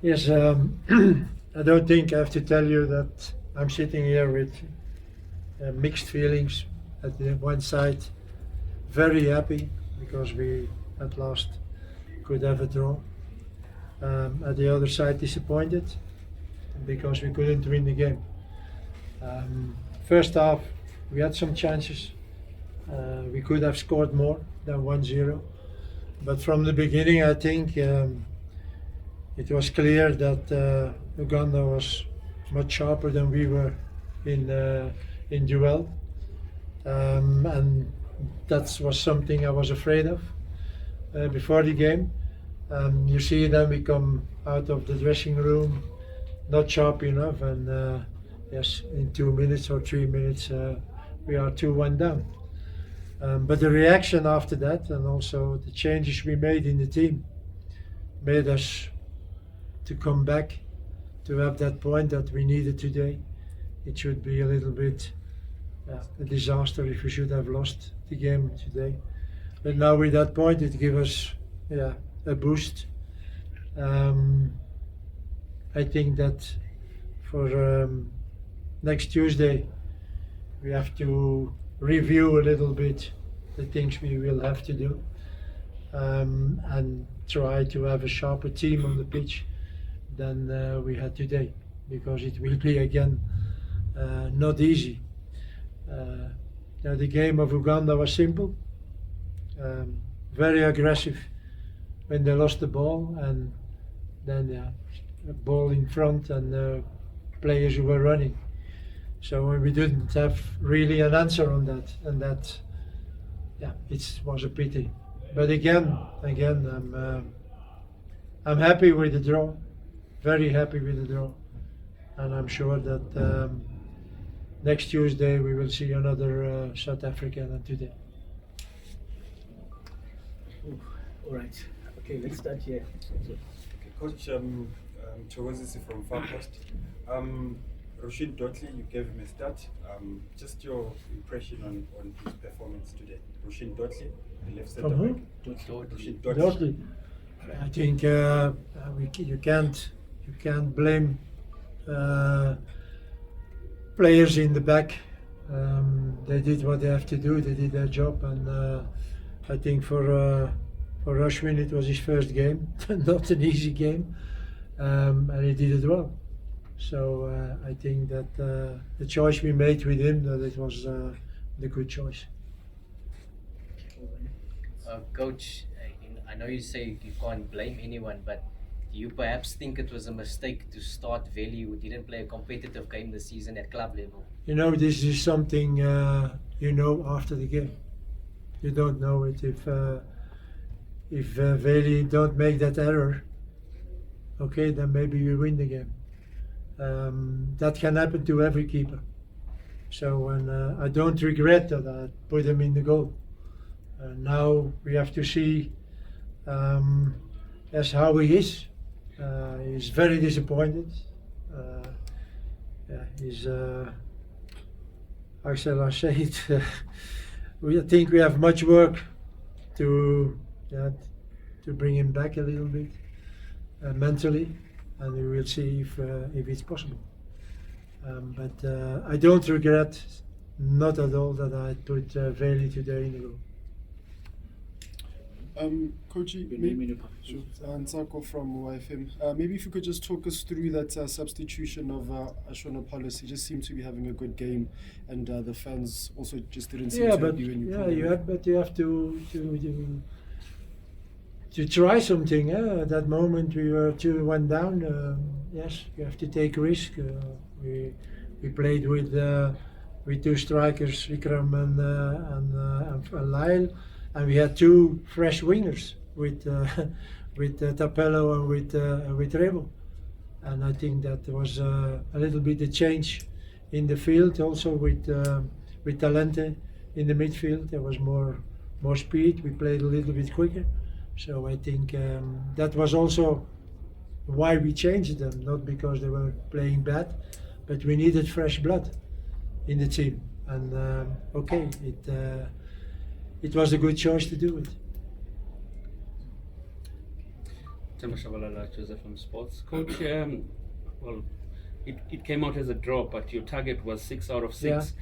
Yes, I don't think I have to tell you that I'm sitting here with mixed feelings. At the one side, very happy because we at last could have a draw. At the other side, disappointed because we couldn't win the game. First half, we had some chances. We could have scored more than 1-0. But from the beginning, I think it was clear that Uganda was much sharper than we were in duel, and that was something I was afraid of before the game. You see, then we come out of the dressing room not sharp enough, and yes, in 2 minutes or 3 minutes we are 2-1 down. But the reaction after that, and also the changes we made in the team, made us to come back to have that point that we needed today. It should be a little bit a disaster if we should have lost the game today. But now with that point, it gives us a boost. I think that for next Tuesday, we have to review a little bit the things we will have to do, and try to have a sharper team on the pitch than we had today, because it will be again not easy. Now the game of Uganda was simple, very aggressive when they lost the ball, and then a ball in front and players who were running. So we didn't have really an answer on that, and that, it was a pity. But again, I'm happy with the draw, very happy with the draw, and I'm sure that next Tuesday we will see another South Africa than today. All right. Okay, let's start here. Okay, Coach, Chowezisi from Far Post. Rashid Dotley, you gave him a start. Just your impression on his performance today. Rashid Dotley, the left centre From back. who? Rashid Dotley. I think you can't blame players in the back. They did what they have to do. They did their job, and I think for Ashwin it was his first game, not an easy game, and he did it well. So I think that the choice we made with him, that it was the good choice. Coach, I know you say you can't blame anyone, but do you perhaps think it was a mistake to start Veli, who didn't play a competitive game this season at club level? This is something after the game. You don't know it if Veli don't make that error. Okay, then maybe you win the game. That can happen to every keeper. So, and I don't regret that I put him in the goal. Now we have to see that's how he is. He's very disappointed. He's how shall I say it? I think we have much work to bring him back a little bit mentally, and we will see if it's possible. But I don't regret, not at all, that I put Veli today in the goal. Coach, maybe Nsako from YFM. Maybe if you could just talk us through that substitution of Ashwin Apollos. He just seemed to be having a good game, and the fans also just didn't seem to be when you you have to try something. At that moment we were 2-1 down. Yes, you have to take risk. We played with two strikers, Vikram and Lyle. And we had two fresh wingers with Tapello and with Rebo, and I think that was a little bit a change in the field. Also with Talente in the midfield, there was more speed. We played a little bit quicker, so I think that was also why we changed them. Not because they were playing bad, but we needed fresh blood in the team. And it was a good choice to do it. Shabalala, Joseph from Sports. Coach, well, it came out as a draw, but your target was 6 out of 6.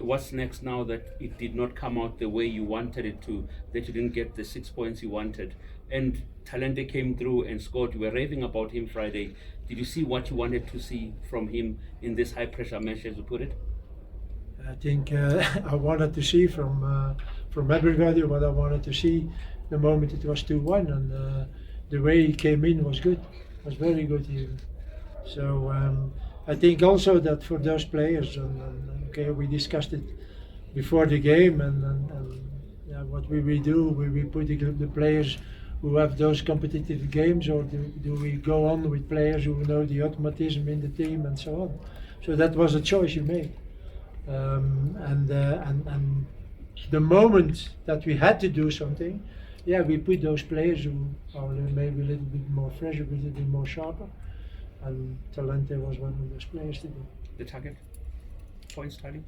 What's next now that it did not come out the way you wanted it to, that you didn't get the 6 points you wanted? And Talente came through and scored. You were raving about him Friday. Did you see what you wanted to see from him in this high pressure match, as you put it? I think I wanted to see from everybody what I wanted to see the moment it was 2-1, and the way he came in was good, was very good even. So I think also that for those players, and okay, we discussed it before the game, and yeah, what will we do? Will we put the players who have those competitive games, or do we go on with players who know the automatism in the team and so on? So that was a choice you made. And the moment that we had to do something, yeah, we put those players who are maybe a little bit more fresh, a little bit more sharper, and Talente was one of those players to do. The target? Points tally?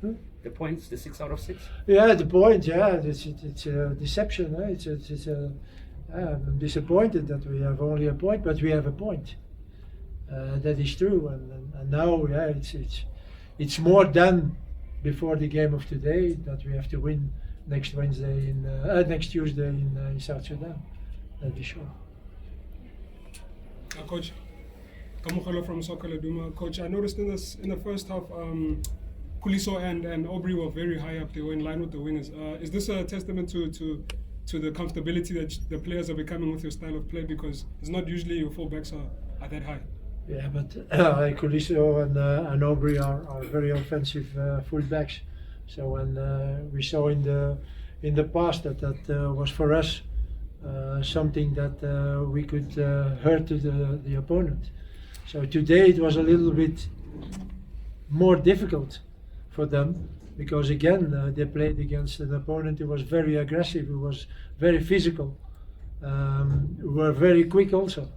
Hmm? The points, the 6 out of 6? Yeah, the point, yeah, it's a deception. I'm disappointed that we have only a point, but we have a point. That is true, and now, yeah, it's more than before the game of today that we have to win next Tuesday in South Sudan. That is sure. Coach, Kamukalo from Soccer Laduma. Coach, I noticed in the first half, Kuliso and Aubrey were very high up. They were in line with the wingers. Is this a testament to the comfortability that the players are becoming with your style of play? Because it's not usually your fullbacks are that high. Yeah, but Kuliso and Aubrey are very offensive fullbacks. So when we saw in the past that was for us something that we could hurt to the opponent. So today it was a little bit more difficult for them, because again they played against an opponent who was very aggressive, who was very physical, who were very quick also.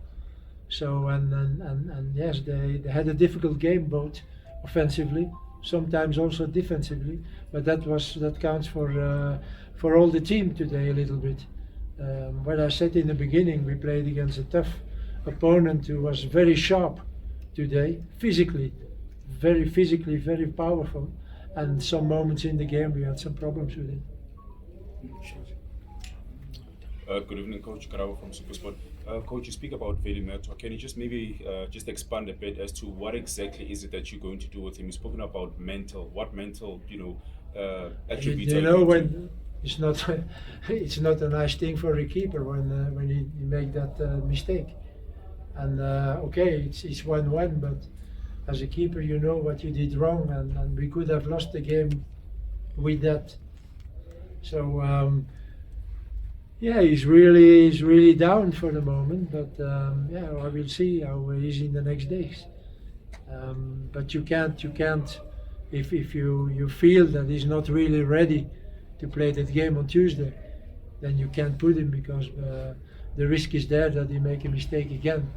So and yes, they had a difficult game, both offensively, sometimes also defensively, but that counts for all the team today a little bit. What I said in the beginning, we played against a tough opponent who was very sharp today, physically, very powerful, and some moments in the game we had some problems with it. Good evening, Coach Karabo from SuperSport. Coach, you speak about Veli Mothwa. Can you just maybe just expand a bit as to what exactly is it that you're going to do with him? You've spoken about what mental, attributes. You know, when it's not a nice thing for a keeper when he make that mistake. And okay, it's 1-1, but as a keeper, you know what you did wrong, and we could have lost the game with that. So. Yeah, he's really down for the moment, but yeah, I will see how he's in the next days. But you can't, if you feel that he's not really ready to play that game on Tuesday, then you can't put him, because the risk is there that he make a mistake again.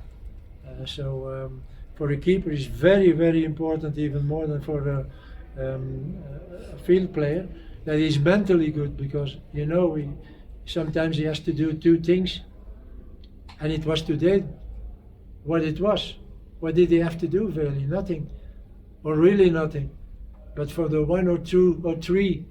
So for a keeper, it's very important, even more than for a field player, that he's mentally good, because you know sometimes he has to do two things, and it was today what it was. What did he have to do, Veli? Nothing, or really nothing. But for the 1 or 2 or 3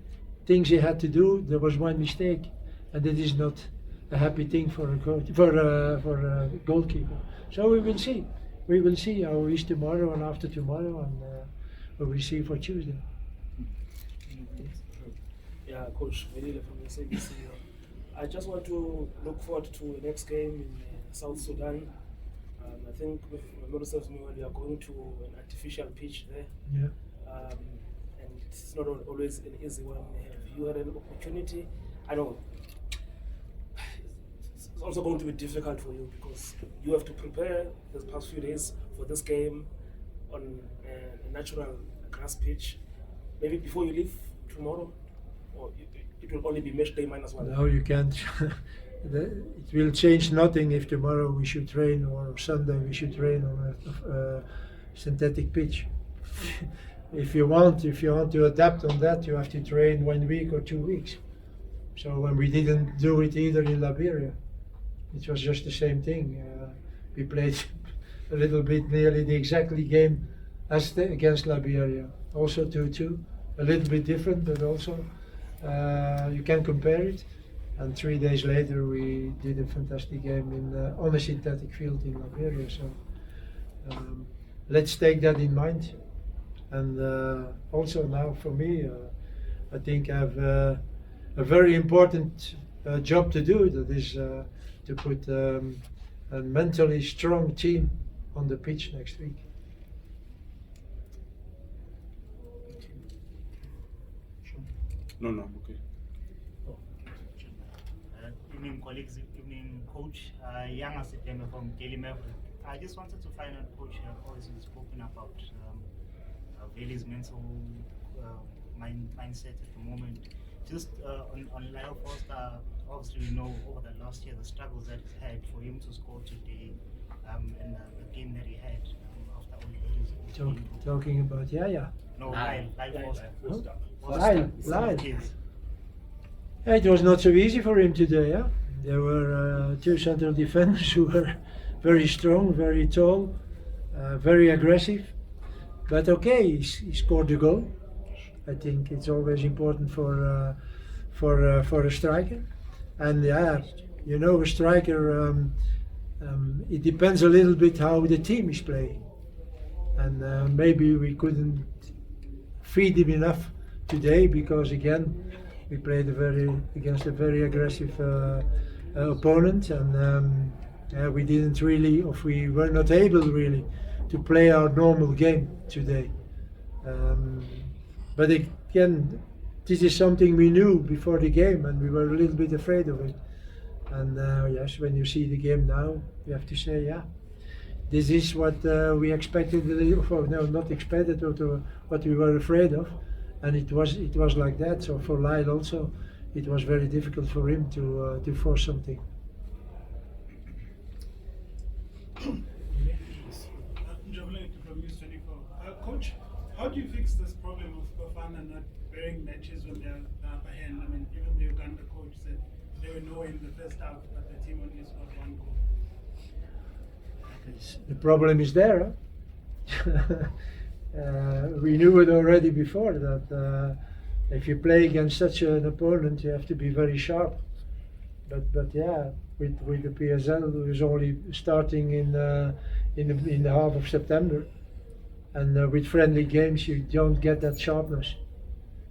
things he had to do, there was one mistake, and it is not a happy thing for a coach, for a goalkeeper. So we will see. We will see how he is tomorrow and after tomorrow, and we will see for Tuesday. Yeah, Coach Veli from the SABC. I just want to look forward to the next game in South Sudan. I think with Lord serves me, we are going to an artificial pitch there. Yeah. And it's not always an easy one. Have you had an opportunity? I know it's also going to be difficult for you, because you have to prepare the past few days for this game on a natural grass pitch. Maybe before you leave tomorrow, or it will only be match day -1. No, you can't. It will change nothing if tomorrow we should train, or Sunday we should train on a synthetic pitch. If you want to adapt on that, you have to train 1 week or 2 weeks. So when we didn't do it either in Liberia, it was just the same thing. We played a little bit nearly the exactly game as against Liberia, also 2-2, a little bit different, but also you can compare it. And 3 days later, we did a fantastic game on a synthetic field in Liberia. So let's take that in mind. And also now for me, I think I have a very important job to do. That is to put a mentally strong team on the pitch next week. No, okay. Evening colleagues, evening coach. Young September from Daily Maverick. I just wanted to find out, coach, obviously spoken about Veli's mental mindset at the moment. Just on Lyle Foster, obviously we know over the last year the struggles that he's had. For him to score today and the game that he had after all Veli's Talking about No, Lyle Foster. Lyle. Yeah, it was not so easy for him today. Yeah? There were two central defenders who were very strong, very tall, very aggressive. But okay, he scored the goal. I think it's always important for a striker. And yeah, you know, a striker. It depends a little bit how the team is playing, and maybe we couldn't feed him enough today because again we played against a very aggressive opponent, and we didn't really, or we were not able really to play our normal game today. But again, this is something we knew before the game, and we were a little bit afraid of it. And yes, when you see the game now, you have to say, yeah, this is what we expected, or no, not expected, or what we were afraid of. And it was like that. So for Lyle also, it was very difficult for him to force something. Coach, how do you fix this problem of Bafana not bearing matches when they're up ahead? I mean, even the Uganda coach said they were nowhere in the first half, but the team only scored 1 goal. The problem is there. Huh? We knew it already before that if you play against such an opponent, you have to be very sharp. But yeah, with the PSL, who is only starting in the half of September, and with friendly games, you don't get that sharpness.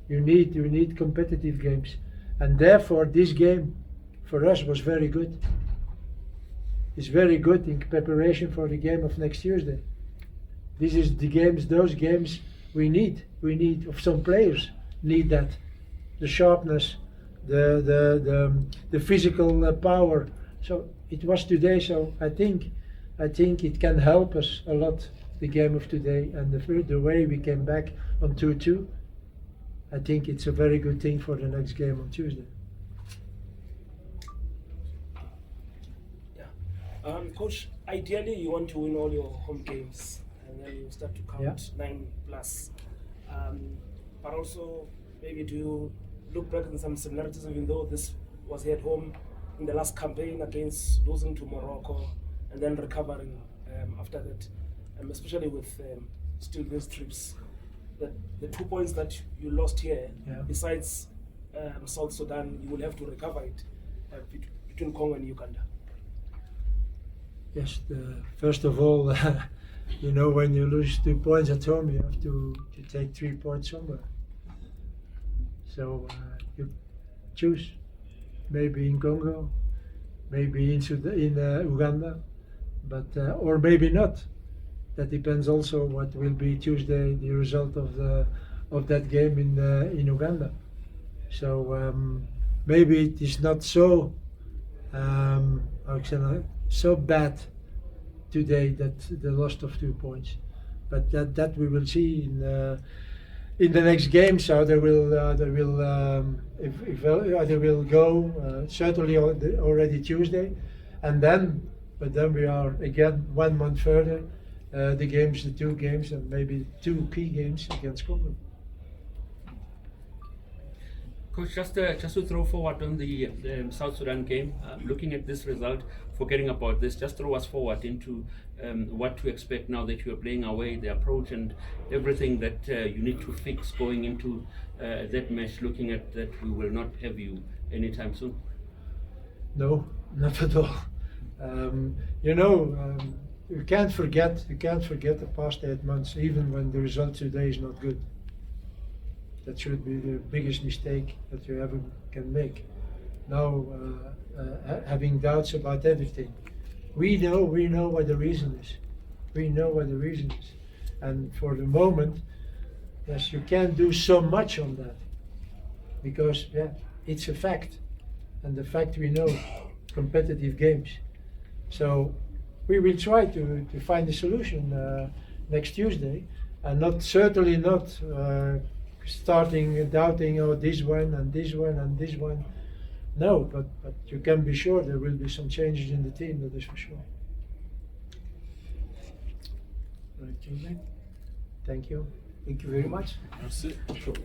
You need competitive games, and therefore this game for us was very good. It's very good in preparation for the game of next Tuesday. This is those games we need. We need, of some players need that, the sharpness, the physical power. So it was today. So I think it can help us a lot, the game of today, and the way we came back on 2-2. I think it's a very good thing for the next game on Tuesday. Yeah, Coach. Ideally, you want to win all your home games, and then you start to count 9+. But also, maybe do you look back in some similarities, even though this was here at home in the last campaign against losing to Morocco and then recovering after that, especially with still these trips. The 2 points that you lost here, besides South Sudan, you will have to recover it between Congo and Uganda. Yes, first of all, you know, when you lose 2 points at home, you have to take 3 points somewhere. So you choose, maybe in Congo, maybe in Uganda, but or maybe not. That depends also what will be Tuesday, the result of that game in Uganda. So maybe it is not so so bad today that the loss of 2 points, but that we will see in the next game. So they will go certainly already Tuesday, and then we are again 1 month further. The 2 games, and maybe 2 key games against Congo. Coach, just to throw forward on the South Sudan game, looking at this result, forgetting about this, just throw us forward into what to expect now that you are playing away, the approach and everything that you need to fix going into that match, looking at that we will not have you anytime soon. No, not at all. You can't forget the past 8 months, even when the result today is not good. That should be the biggest mistake that you ever can make. Now, having doubts about everything. We know what the reason is. We know what the reason is. And for the moment, yes, you can't do so much on that. Because, yeah, it's a fact. And the fact we know, competitive games. So we will try to find a solution next Tuesday. And certainly not starting doubting, oh, this one and this one and this one. No, but you can be sure there will be some changes in the team, that is for sure. Right, Tuesday. Thank you. Thank you very much. That's it.